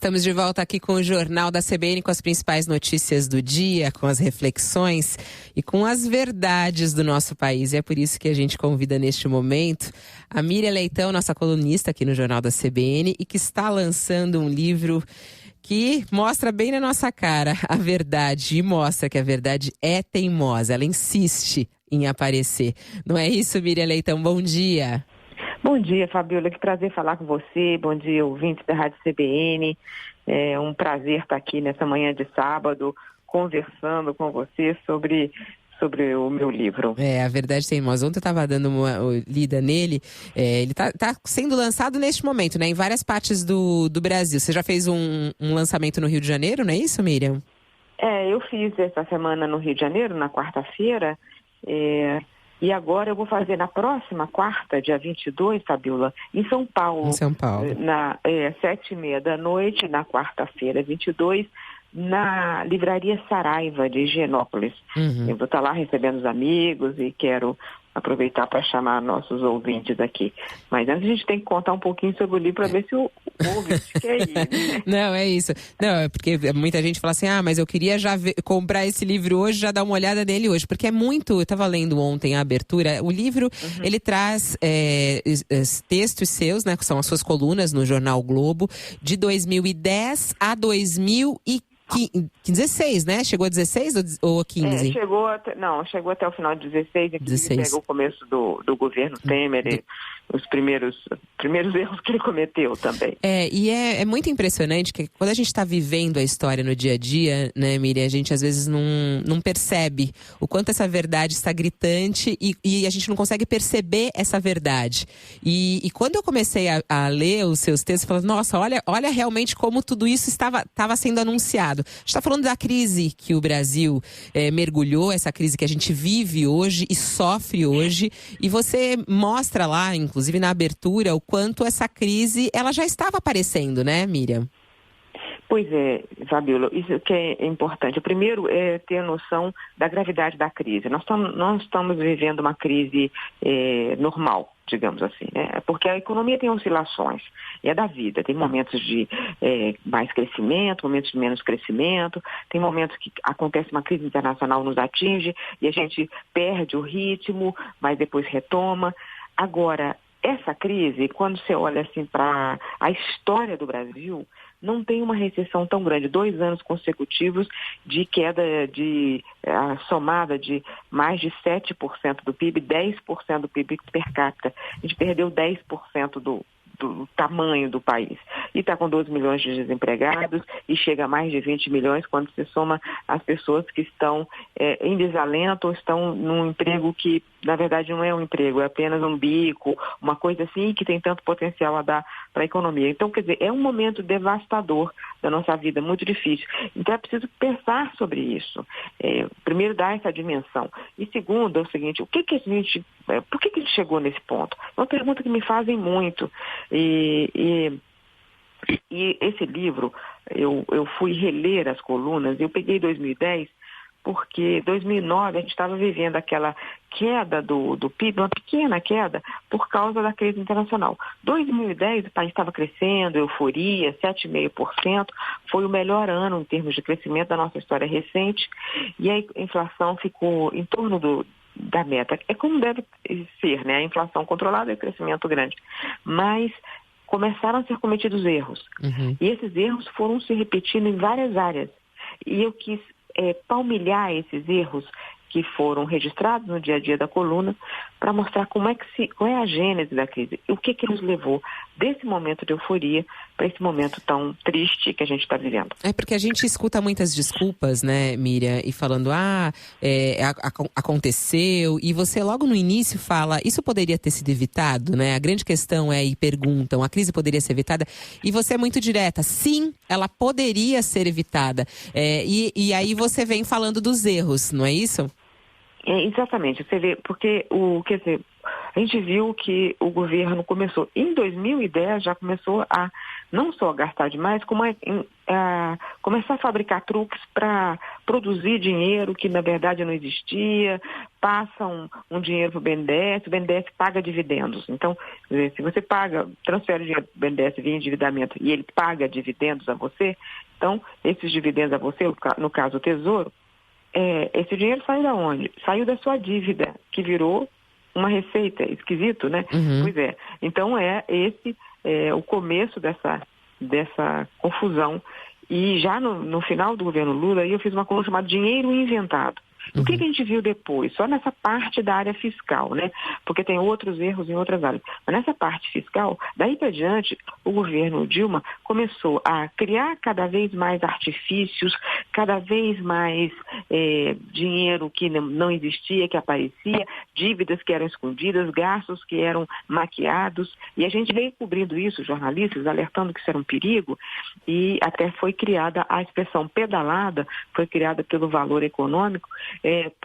Estamos de volta aqui com o Jornal da CBN, com as principais notícias do dia, com as reflexões e com as verdades do nosso país. E é por isso que a gente convida neste momento a Miriam Leitão, nossa colunista aqui no Jornal da CBN, e que está lançando um livro que mostra bem na nossa cara a verdade e mostra que a verdade é teimosa. Ela insiste em aparecer. Não é isso, Miriam Leitão? Bom dia. Bom dia, Fabiola, que prazer falar com você. Bom dia, ouvintes da Rádio CBN. É um prazer estar aqui nessa manhã de sábado conversando com você sobre o meu livro. A verdade teimosa. Ontem eu estava dando uma lida nele. Ele tá sendo lançado neste momento, né? Em várias partes do Brasil. Você já fez um lançamento no Rio de Janeiro, não é isso, Miriam? Eu fiz essa semana no Rio de Janeiro, na quarta-feira. E agora eu vou fazer na próxima quarta, dia 22, Fabiola, em São Paulo. Em São Paulo. 7h30 da noite, na quarta-feira, 22, na Livraria Saraiva de Higienópolis. Eu vou estar lá recebendo os amigos e quero aproveitar para chamar nossos ouvintes aqui. Mas antes a gente tem que contar um pouquinho sobre o livro para ver se o ouvinte quer ir. Né? Não, é isso. Não, é porque muita gente fala assim, mas eu queria já comprar esse livro hoje, já dar uma olhada nele hoje. Porque é muito, eu estava lendo ontem a abertura, o livro, ele traz textos seus, né, que são as suas colunas no Jornal Globo, de 2010 a 2016, né? Chegou a 16 ou 15? Chegou até o final de 16, inclusive pegou o começo do governo Temer e os primeiros erros que ele cometeu também. E é muito impressionante que quando a gente está vivendo a história no dia a dia, né, Miriam, a gente às vezes não percebe o quanto essa verdade está gritante e a gente não consegue perceber essa verdade. E quando eu comecei a ler os seus textos, eu falei, nossa, olha realmente como tudo isso estava sendo anunciado. A gente está falando da crise que o Brasil mergulhou, essa crise que a gente vive hoje e sofre hoje. E você mostra lá, inclusive na abertura, o quanto essa crise ela já estava aparecendo, né, Miriam? Pois é, Fabiola, isso que é importante. O primeiro é ter noção da gravidade da crise. Nós estamos vivendo uma crise normal, digamos assim, né? Porque a economia tem oscilações, é da vida. Tem momentos de mais crescimento, momentos de menos crescimento, tem momentos que acontece uma crise internacional, nos atinge e a gente perde o ritmo, mas depois retoma. Agora, essa crise, quando você olha assim para a história do Brasil, não tem uma recessão tão grande. 2 anos consecutivos de queda somada de mais de 7% do PIB, 10% do PIB per capita. A gente perdeu 10% do tamanho do país. E está com 12 milhões de desempregados e chega a mais de 20 milhões quando se soma as pessoas que estão em desalento ou estão num emprego que, na verdade, não é um emprego, é apenas um bico, uma coisa assim que tem tanto potencial a dar para a economia. Então, quer dizer, é um momento devastador da nossa vida, muito difícil. Então, é preciso pensar sobre isso. Primeiro, dar essa dimensão. E segundo, é o seguinte, por que a gente chegou nesse ponto? É uma pergunta que me fazem muito. E esse livro, eu fui reler as colunas, eu peguei 2010, porque 2009 a gente estava vivendo aquela queda do PIB, uma pequena queda, por causa da crise internacional. 2010 o país estava crescendo, euforia, 7,5%, foi o melhor ano em termos de crescimento da nossa história recente, e a inflação ficou em torno da meta. É como deve ser, né? A inflação controlada e o crescimento grande. Mas começaram a ser cometidos erros. E esses erros foram se repetindo em várias áreas. E eu quis palmilhar esses erros que foram registrados no dia a dia da coluna para mostrar qual é a gênese da crise, o que nos levou desse momento de euforia para esse momento tão triste que a gente está vivendo. É porque a gente escuta muitas desculpas, né, Miriam, e falando, aconteceu, e você logo no início fala, isso poderia ter sido evitado, né? A grande questão e perguntam, a crise poderia ser evitada? E você é muito direta, sim, ela poderia ser evitada. E aí você vem falando dos erros, não é isso? Exatamente, você vê, porque a gente viu que o governo começou, em 2010 já começou a não só gastar demais, como a começar a fabricar truques para produzir dinheiro que na verdade não existia, passa um dinheiro para o BNDES, o BNDES paga dividendos. Então, se você transfere dinheiro para o BNDES via endividamento e ele paga dividendos a você, então, esses dividendos a você, no caso o Tesouro, esse dinheiro saiu da onde? Saiu da sua dívida, que virou uma receita. Esquisito, né? Uhum. Pois é. Então, esse o começo dessa confusão. E já no final do governo Lula, eu fiz uma coluna chamada Dinheiro Inventado. O que a gente viu depois? Só nessa parte da área fiscal, né? Porque tem outros erros em outras áreas. Mas nessa parte fiscal, daí para diante, o governo Dilma começou a criar cada vez mais artifícios, cada vez mais dinheiro que não existia, que aparecia, dívidas que eram escondidas, gastos que eram maquiados. E a gente veio cobrindo isso, jornalistas, alertando que isso era um perigo, e até foi criada a expressão pedalada, foi criada pelo Valor Econômico,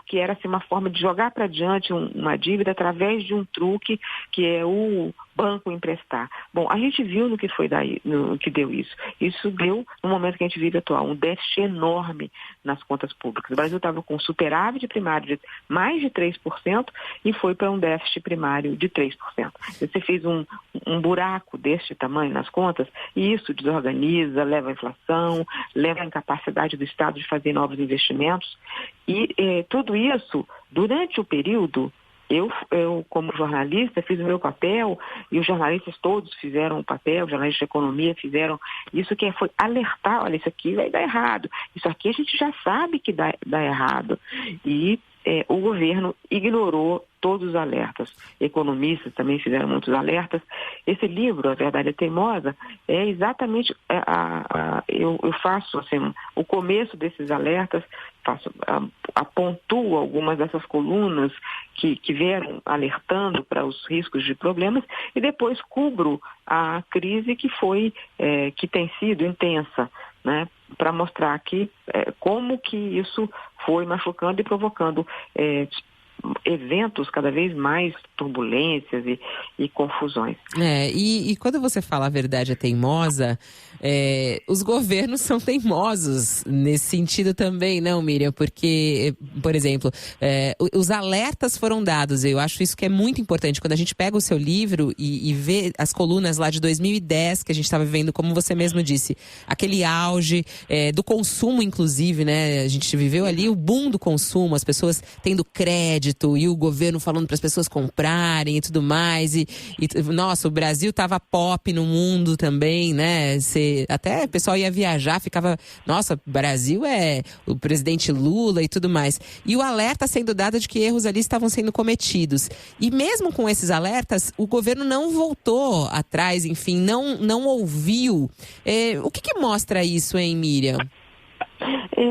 que era assim, uma forma de jogar para diante uma dívida através de um truque, que é o banco emprestar. Bom, a gente viu no que deu isso. Isso deu, no momento que a gente vive atual, um déficit enorme nas contas públicas. O Brasil estava com superávit primário de mais de 3% e foi para um déficit primário de 3%. Você fez um buraco deste tamanho nas contas e isso desorganiza, leva à inflação, leva à incapacidade do Estado de fazer novos investimentos. E tudo isso, durante o período, eu, como jornalista, fiz o meu papel e os jornalistas todos fizeram o papel, os jornalistas de economia fizeram isso, que foi alertar, olha, isso aqui vai dar errado, isso aqui a gente já sabe que dá errado. E o governo ignorou todos os alertas. Economistas também fizeram muitos alertas. Esse livro, A Verdade é Teimosa, é exatamente, eu faço assim, o começo desses alertas, apontuo algumas dessas colunas que vieram alertando para os riscos de problemas e depois cubro a crise que tem sido intensa, né, para mostrar aqui como que isso foi machucando e provocando eventos cada vez mais turbulências e confusões. E quando você fala a verdade é teimosa, os governos são teimosos nesse sentido também, não, Miriam? Porque, por exemplo, os alertas foram dados. Eu acho isso que é muito importante. Quando a gente pega o seu livro e vê as colunas lá de 2010, que a gente estava vivendo, como você mesmo disse, aquele auge do consumo, inclusive, né? A gente viveu ali o boom do consumo, as pessoas tendo crédito e o governo falando para as pessoas comprarem e tudo mais. Nossa, o Brasil tava pop no mundo também, né? Até o pessoal ia viajar, ficava, nossa, Brasil é o presidente Lula e tudo mais. E o alerta sendo dado de que erros ali estavam sendo cometidos. E mesmo com esses alertas, o governo não voltou atrás, enfim, não ouviu. O que mostra isso, hein, Miriam?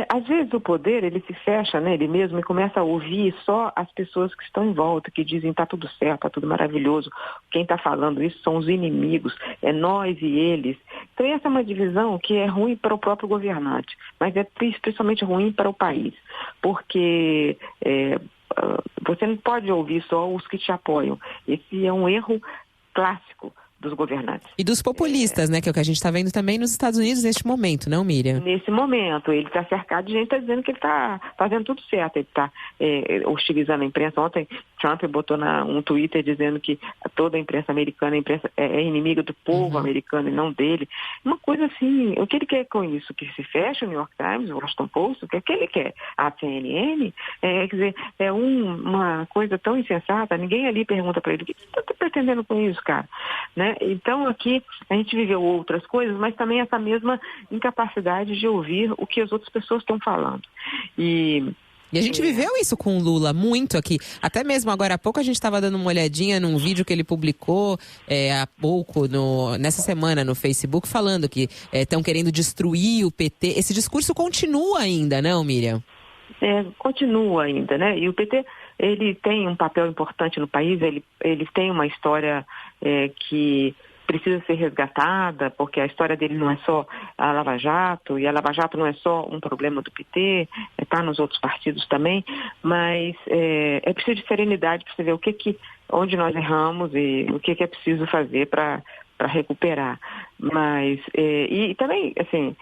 Às vezes o poder, ele se fecha nele mesmo e começa a ouvir só as pessoas que estão em volta, que dizem tá tudo certo, tá tudo maravilhoso. Quem está falando isso são os inimigos, é nós e eles. Então essa é uma divisão que é ruim para o próprio governante, mas é principalmente ruim para o país, porque você não pode ouvir só os que te apoiam. Esse é um erro clássico dos governantes. E dos populistas, né? Que é o que a gente está vendo também nos Estados Unidos neste momento, não, Miriam? Nesse momento. Ele está cercado de gente que está dizendo que ele está fazendo tudo certo. Ele está hostilizando a imprensa. Ontem, Trump botou um Twitter dizendo que toda a imprensa americana é inimiga do povo americano e não dele. Uma coisa assim, o que ele quer com isso? Que se feche o New York Times, o Washington Post? O que ele quer? A CNN? Quer dizer, é uma coisa tão insensata. Ninguém ali pergunta para ele, o que você está pretendendo com isso, cara? Né? Então aqui a gente viveu outras coisas, mas também essa mesma incapacidade de ouvir o que as outras pessoas estão falando. E a gente viveu isso com o Lula muito aqui. Até mesmo agora há pouco a gente estava dando uma olhadinha num vídeo que ele publicou há pouco, nessa semana no Facebook, falando que estão querendo destruir o PT. Esse discurso continua ainda, não, Miriam? Continua ainda, né? E o PT, ele tem um papel importante no país, ele tem uma história que precisa ser resgatada, porque a história dele não é só a Lava Jato, e a Lava Jato não é só um problema do PT, está nos outros partidos também, mas é preciso de serenidade para você ver onde nós erramos e o que é preciso fazer para recuperar. Mas, e também, assim,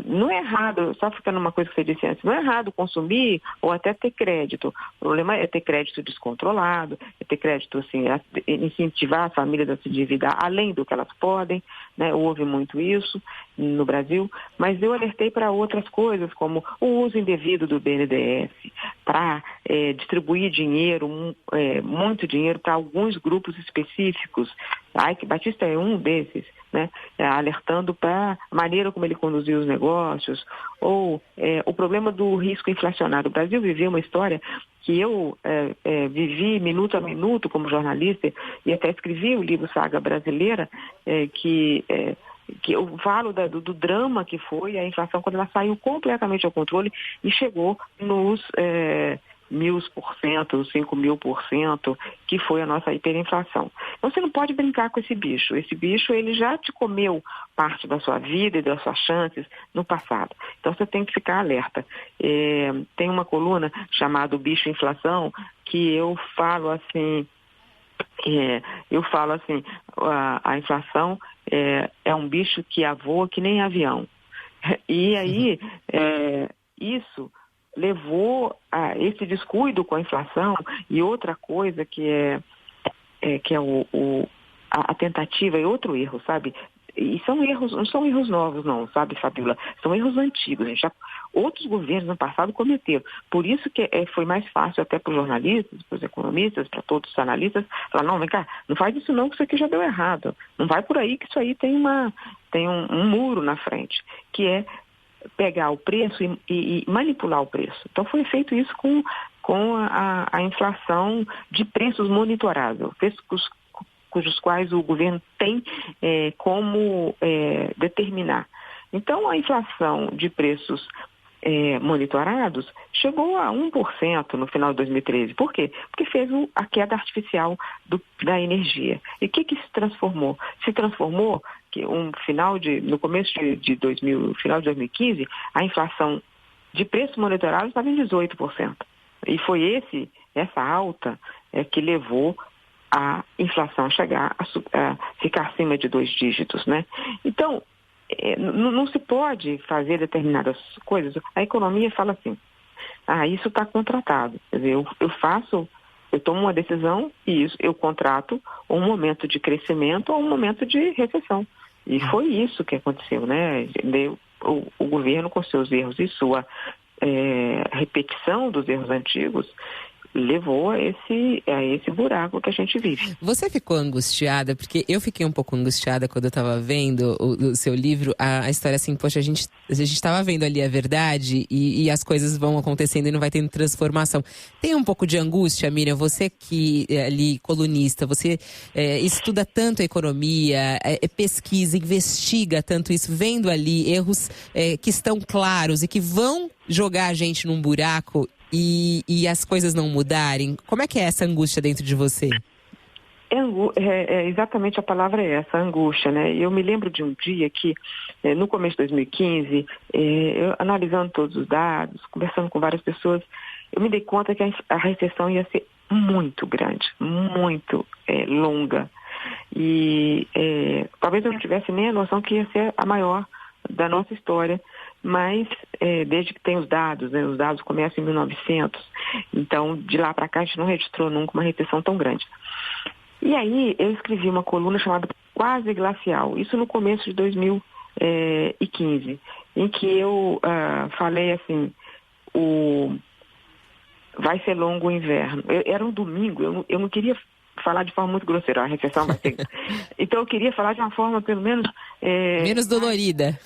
não é errado, só ficando uma coisa que você disse antes, não é errado consumir ou até ter crédito. O problema é ter crédito descontrolado, é ter crédito, assim, incentivar as famílias a se endividar além do que elas podem, né? Houve muito isso no Brasil, mas eu alertei para outras coisas, como o uso indevido do BNDES, para distribuir dinheiro, muito dinheiro para alguns grupos específicos. A Eike Batista é um desses, né? Alertando para a maneira como ele conduziu os negócios, ou o problema do risco inflacionário. O Brasil viveu uma história que eu vivi minuto a minuto como jornalista, e até escrevi o livro Saga Brasileira, que eu falo do drama que foi a inflação quando ela saiu completamente ao controle e chegou nos 1.000%, 5.000%, que foi a nossa hiperinflação. Então você não pode brincar com esse bicho. Esse bicho, ele já te comeu parte da sua vida e das suas chances no passado. Então você tem que ficar alerta. Tem uma coluna chamada O Bicho Inflação, que eu falo assim, a inflação é um bicho que voa que nem avião. E aí, isso levou a esse descuido com a inflação, e outra coisa que é a tentativa, é outro erro, sabe? E são erros, não são erros novos não, sabe, Fabíola? São erros antigos, outros governos no passado cometeram. Por isso que foi mais fácil até para os jornalistas, para os economistas, para todos os analistas, falar, não, vem cá, não faz isso não, que isso aqui já deu errado. Não vai por aí, que isso aí tem um muro na frente, que é pegar o preço e manipular o preço. Então foi feito isso com a inflação de preços monitoráveis, preços cujos quais o governo tem como determinar. Então a inflação de preços monitorados chegou a 1% no final de 2013. Por quê? Porque fez a queda artificial da energia. E o que se transformou? Se transformou que no começo de final de 2015, a inflação de preços monitorados estava em 18%. E foi essa alta que levou a inflação chegar a ficar acima de 2 dígitos, né? Então, não se pode fazer determinadas coisas. A economia fala assim, isso está contratado. Quer dizer, eu tomo uma decisão e eu contrato um momento de crescimento ou um momento de recessão. E foi isso que aconteceu, né? O governo, com seus erros e sua repetição dos erros antigos, levou a esse buraco que a gente vive. Você ficou angustiada? Porque eu fiquei um pouco angustiada quando eu estava vendo o seu livro, a história assim, poxa, a gente estava vendo ali a verdade e as coisas vão acontecendo e não vai tendo transformação. Tem um pouco de angústia, Miriam? Você que é ali colunista, você estuda tanto a economia, pesquisa, investiga tanto isso, vendo ali erros que estão claros e que vão jogar a gente num buraco e as coisas não mudarem? Como é que é essa angústia dentro de você? Exatamente, a palavra é essa, angústia, né? Eu me lembro de um dia que, no começo de 2015, eu, analisando todos os dados, conversando com várias pessoas, eu me dei conta que a recessão ia ser muito grande, muito longa. E talvez eu não tivesse nem a noção que ia ser a maior da nossa história, mas desde que tem os dados, né, os dados começam em 1900, então de lá para cá a gente não registrou nunca uma recessão tão grande. E aí eu escrevi uma coluna chamada Quase Glacial, isso no começo de 2015, em que eu falei assim, vai ser longo o inverno. Era um domingo, eu não queria falar de forma muito grosseira, a recessão vai ser... Então eu queria falar de uma forma pelo menos... menos dolorida.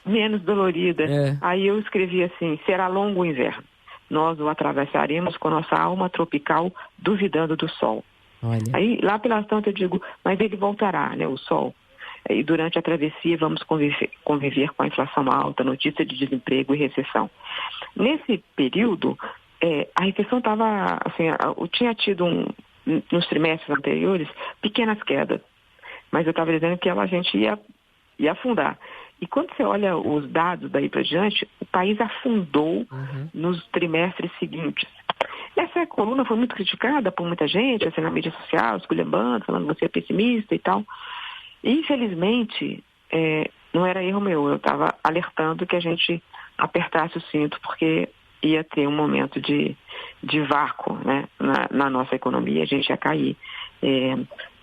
Menos dolorida. Aí eu escrevi assim, será longo o inverno. Nós o atravessaremos com nossa alma tropical duvidando do sol. Olha. Aí lá pelas tantas eu digo, mas ele voltará, né, o sol. E durante a travessia vamos conviver com a inflação alta, notícia de desemprego e recessão. Nesse período, a recessão estava, assim, tinha tido nos trimestres anteriores, pequenas quedas. Mas eu estava dizendo que a gente ia afundar. E quando você olha os dados daí para diante, o país afundou nos trimestres seguintes. Essa coluna foi muito criticada por muita gente, assim, na mídia social, esculhambando, falando que você é pessimista e tal. E, infelizmente, não era erro meu, eu estava alertando que a gente apertasse o cinto, porque ia ter um momento de vácuo, né, na nossa economia, a gente ia cair,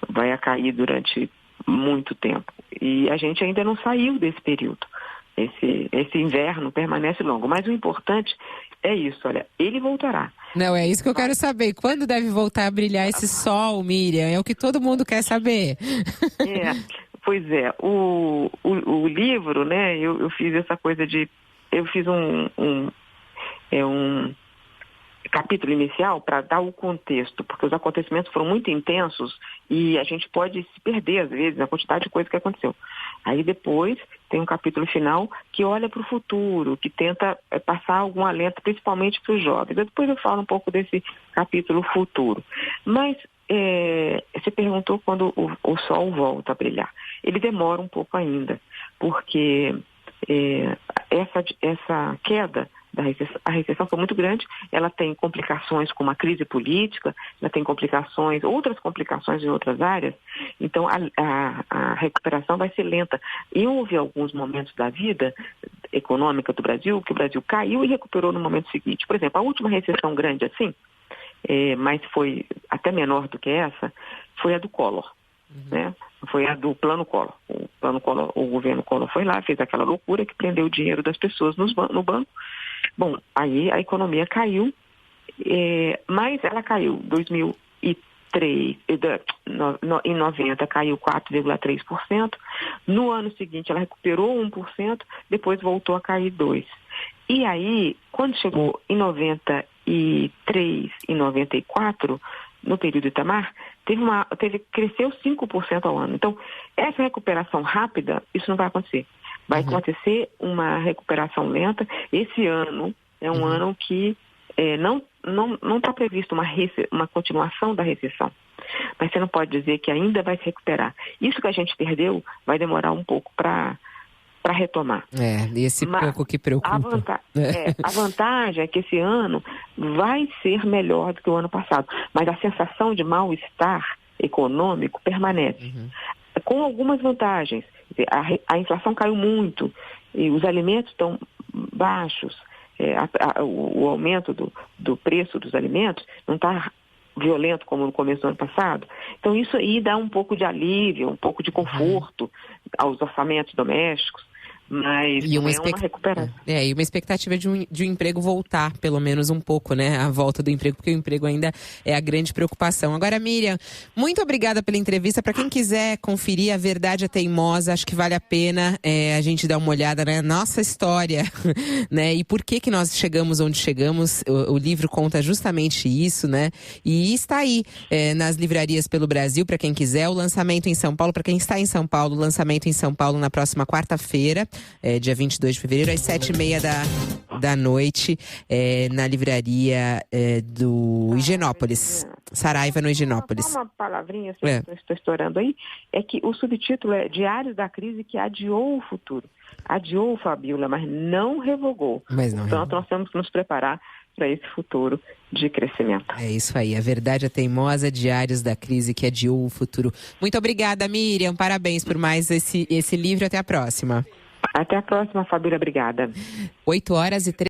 vai cair durante muito tempo. E a gente ainda não saiu desse período. Esse inverno permanece longo. Mas o importante é isso, olha, ele voltará. Não, é isso que eu quero saber. Quando deve voltar a brilhar esse sol, Miriam? É o que todo mundo quer saber. Pois é. O livro, né, eu fiz essa coisa de... Eu fiz um capítulo inicial para dar o contexto, porque os acontecimentos foram muito intensos e a gente pode se perder, às vezes, na quantidade de coisa que aconteceu. Aí depois tem um capítulo final que olha para o futuro, que tenta passar algum alento, principalmente para os jovens. Depois eu falo um pouco desse capítulo futuro. Mas você perguntou quando o sol volta a brilhar. Ele demora um pouco ainda, porque essa queda a recessão foi muito grande, ela tem complicações como a crise política, ela tem outras complicações em outras áreas, então a recuperação vai ser lenta. E houve alguns momentos da vida econômica do Brasil, que o Brasil caiu e recuperou no momento seguinte. Por exemplo, a última recessão grande assim, mas foi até menor do que essa, foi a do Collor. Né? Foi a do Plano Collor. O governo Collor foi lá, fez aquela loucura que prendeu o dinheiro das pessoas no banco. Bom, aí a economia caiu, mas ela caiu em 2003, em 90 caiu 4,3%, no ano seguinte ela recuperou 1%, depois voltou a cair 2%. E aí, quando chegou em 93 e 94, no período Itamar, cresceu 5% ao ano. Então, essa recuperação rápida, isso não vai acontecer. Vai acontecer uma recuperação lenta. Esse ano é um ano que não está previsto uma continuação da recessão. Mas você não pode dizer que ainda vai se recuperar. Isso que a gente perdeu vai demorar um pouco para retomar. Pouco que preocupa. A vantagem é que esse ano vai ser melhor do que o ano passado. Mas a sensação de mal-estar econômico permanece. Com algumas vantagens. A inflação caiu muito e os alimentos estão baixos. O aumento do preço dos alimentos não está violento como no começo do ano passado. Então isso aí dá um pouco de alívio, um pouco de conforto aos orçamentos domésticos. Mas é uma recuperação. E uma expectativa de um emprego voltar, pelo menos um pouco, né? A volta do emprego, porque o emprego ainda é a grande preocupação. Agora, Miriam, muito obrigada pela entrevista. Para quem quiser conferir A Verdade é Teimosa, acho que vale a pena a gente dar uma olhada na nossa história, né? E por que nós chegamos onde chegamos. O livro conta justamente isso, né? E está aí nas livrarias pelo Brasil, para quem quiser. O lançamento em São Paulo, para quem está em São Paulo, o lançamento em São Paulo na próxima quarta-feira. Dia 22 de fevereiro, às 7h30 da noite, na livraria do Higienópolis. Saraiva, no Higienópolis. Só uma palavrinha, que eu estou estourando aí, é que o subtítulo é Diários da Crise que adiou o futuro. Adiou, Fabíola, mas não revogou. Portanto, nós temos que nos preparar para esse futuro de crescimento. É isso aí, A Verdade é Teimosa, Diários da Crise que adiou o futuro. Muito obrigada, Miriam, parabéns por mais esse livro, até a próxima. Até a próxima, Fabíola, obrigada. 8h03.